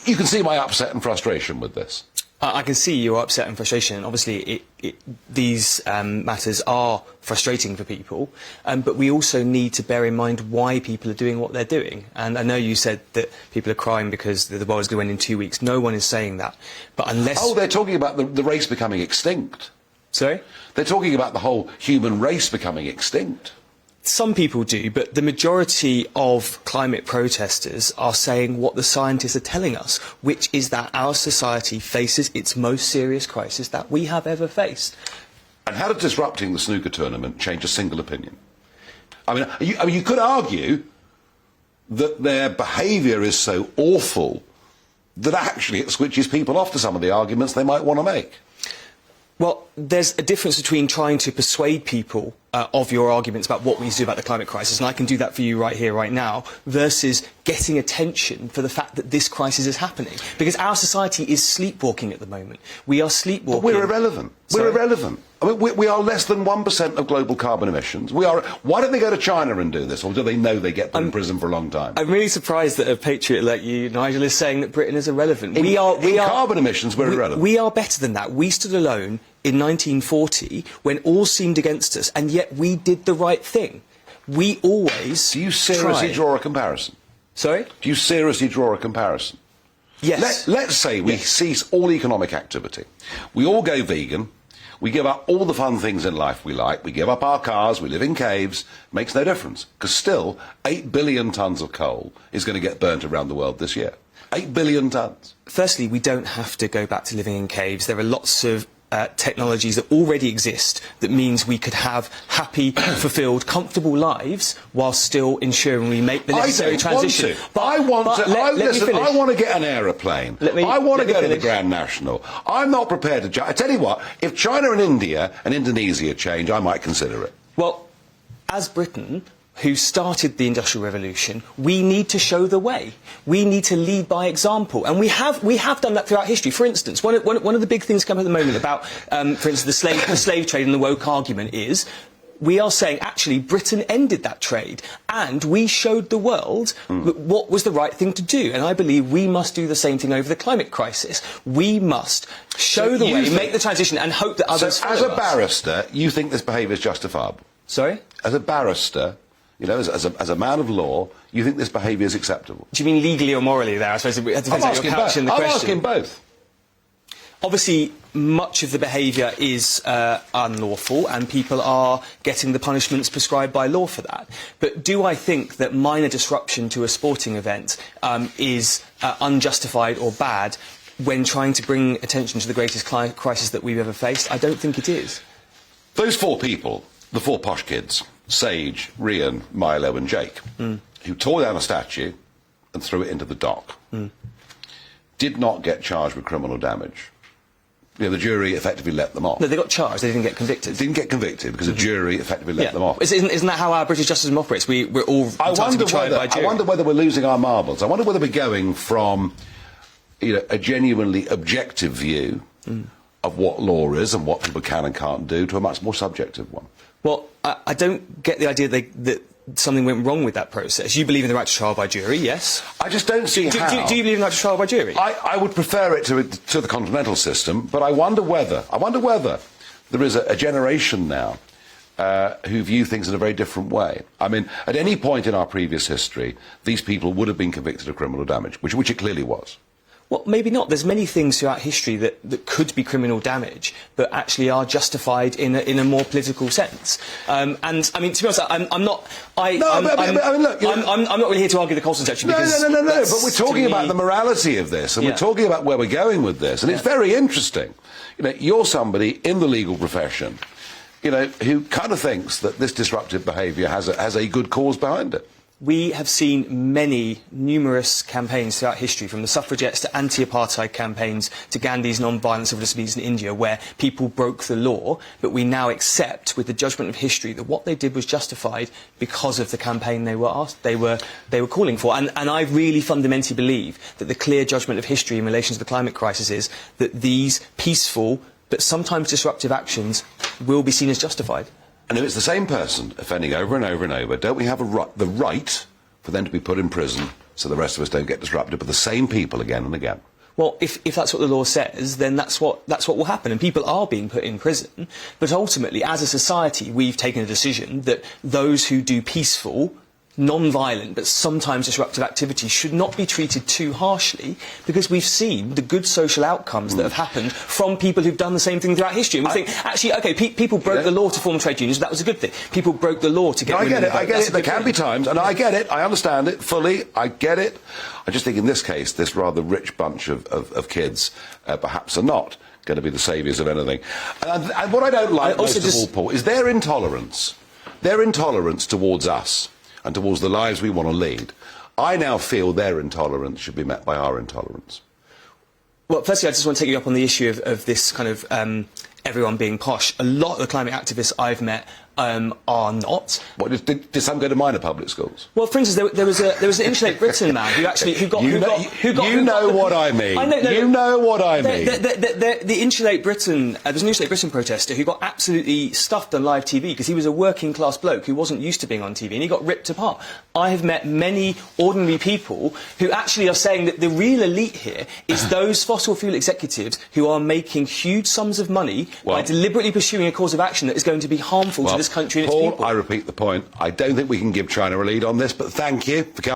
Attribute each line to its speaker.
Speaker 1: You can see my upset and frustration with this.
Speaker 2: I can see your upset and frustration. Obviously, these matters are frustrating for people, but we also need to bear in mind why people are doing what they're doing. And I know you said that people are crying because the world is going to end in 2 weeks. No one is saying that. But unless...
Speaker 1: Oh, they're talking about the race becoming extinct.
Speaker 2: Sorry?
Speaker 1: They're talking about the whole human race becoming extinct.
Speaker 2: Some people do, but the majority of climate protesters are saying what the scientists are telling us, which is that our society faces its most serious crisis that we have ever faced.
Speaker 1: And how did disrupting the snooker tournament change a single opinion? I mean, you could argue that their behaviour is so awful that actually it switches people off to some of the arguments they might want to make.
Speaker 2: Well, there's a difference between trying to persuade people of your arguments about what we need to do about the climate crisis, and I can do that for you right here, right now, versus getting attention for the fact that this crisis is happening. Because our society is sleepwalking at the moment. We are sleepwalking.
Speaker 1: But we're irrelevant.
Speaker 2: Sorry?
Speaker 1: We're irrelevant. I mean, we are less than 1% of global carbon emissions. Why don't they go to China and do this, or do they know they get put in prison for a long time?
Speaker 2: I'm really surprised that a patriot like you, Nigel, is saying that Britain is irrelevant.
Speaker 1: In carbon emissions, we're irrelevant.
Speaker 2: We are better than that. We stood alone in 1940 when all seemed against us, and yet we did the right thing. We always
Speaker 1: Do you seriously draw a comparison?
Speaker 2: Sorry?
Speaker 1: Do you seriously draw a comparison?
Speaker 2: Yes.
Speaker 1: Let's say we cease all economic activity. We all go vegan. We give up all the fun things in life we like. We give up our cars. We live in caves. Makes no difference. Because still, 8 billion tonnes of coal is going to get burnt around the world this year. 8 billion tonnes.
Speaker 2: Firstly, we don't have to go back to living in caves. There are lots of technologies that already exist that means we could have happy, fulfilled, comfortable lives while still ensuring we make the necessary transition.
Speaker 1: I want to get an aeroplane. I want to go to the Grand National. I'm not prepared to... I tell you what, if China and India and Indonesia change, I might consider it.
Speaker 2: Well, as Britain, who started the Industrial Revolution, we need to show the way. We need to lead by example. And we have done that throughout history. For instance, one of the big things coming at the moment about, for instance, the slave trade and the woke argument is we are saying, actually, Britain ended that trade. And we showed the world what was the right thing to do. And I believe we must do the same thing over the climate crisis. We must show the way, make the transition, and hope that others follow us.
Speaker 1: As a barrister, you think this behaviour is justifiable?
Speaker 2: Sorry?
Speaker 1: As a barrister... You know, as a man of law, you think this behaviour is acceptable?
Speaker 2: Do you mean legally or morally there? I suppose it depends on your couching the question.
Speaker 1: I'm asking both.
Speaker 2: Obviously, much of the behaviour is unlawful, and people are getting the punishments prescribed by law for that. But do I think that minor disruption to a sporting event is unjustified or bad when trying to bring attention to the greatest crisis that we've ever faced? I don't think it is.
Speaker 1: Those four people, the four posh kids, Sage, Rian, Milo and Jake, who tore down a statue and threw it into the dock, did not get charged with criminal damage. You know, the jury effectively let them off.
Speaker 2: No, they got charged, they didn't get convicted.
Speaker 1: They didn't get convicted because the jury effectively let them off.
Speaker 2: Isn't that how our British justice system operates? We're all entitled to be tried by jury.
Speaker 1: I wonder whether we're losing our marbles. I wonder whether we're going from, you know, a genuinely objective view of what law is and what people can and can't do to a much more subjective one.
Speaker 2: Well, I don't get the idea that something went wrong with that process. You believe in the right to trial by jury, yes?
Speaker 1: I just don't see how.
Speaker 2: Do you believe in the right to trial by jury?
Speaker 1: I would prefer it to the continental system, but I wonder whether there is a generation now who view things in a very different way. I mean, at any point in our previous history, these people would have been convicted of criminal damage, which it clearly was.
Speaker 2: Well, maybe not. There's many things throughout history that could be criminal damage, but actually are justified in a more political sense. And I mean, to be honest, I'm not really here to argue the Colston section.
Speaker 1: No. But we're talking about the morality of this, and we're talking about where we're going with this, and it's very interesting. You know, you're somebody in the legal profession, you know, who kind of thinks that this disruptive behaviour has a good cause behind it.
Speaker 2: We have seen numerous campaigns throughout history, from the suffragettes to anti-apartheid campaigns to Gandhi's non-violent civil disobedience in India, where people broke the law, but we now accept, with the judgment of history, that what they did was justified because of the campaign they were calling for. And I really fundamentally believe that the clear judgment of history in relation to the climate crisis is that these peaceful but sometimes disruptive actions will be seen as justified.
Speaker 1: And if it's the same person offending over and over and over, don't we have the right for them to be put in prison so the rest of us don't get disrupted by the same people again and again.
Speaker 2: Well, if that's what the law says, then that's what will happen, and people are being put in prison. But ultimately, as a society, we've taken a decision that those who do peaceful, non-violent but sometimes disruptive activities should not be treated too harshly, because we've seen the good social outcomes that have happened from people who've done the same thing throughout history. And we think, actually, OK, people broke the law to form trade unions, that was a good thing. People broke the law to get women to vote.
Speaker 1: I get it. There can be times, and I get it, I understand it fully, I get it. I just think in this case, this rather rich bunch of kids perhaps are not going to be the saviours of anything. And what I don't like most of all, Paul, is their intolerance. Their intolerance towards us and towards the lives we want to lead. I now feel their intolerance should be met by our intolerance.
Speaker 2: Well, firstly, I just want to take you up on the issue of this kind of everyone being posh. A lot of the climate activists I've met are not.
Speaker 1: What, did some go to minor public schools?
Speaker 2: Well, for instance, there was an Insulate Britain man who
Speaker 1: know what I mean. You know what I mean.
Speaker 2: The Insulate Britain, there's an Insulate Britain protester who got absolutely stuffed on live TV because he was a working class bloke who wasn't used to being on TV, and he got ripped apart. I have met many ordinary people who actually are saying that the real elite here is those fossil fuel executives who are making huge sums of money by deliberately pursuing a course of action that is going to be harmful to this country and its people.
Speaker 1: Paul, I repeat the point. I don't think we can give China a lead on this, but thank you for coming.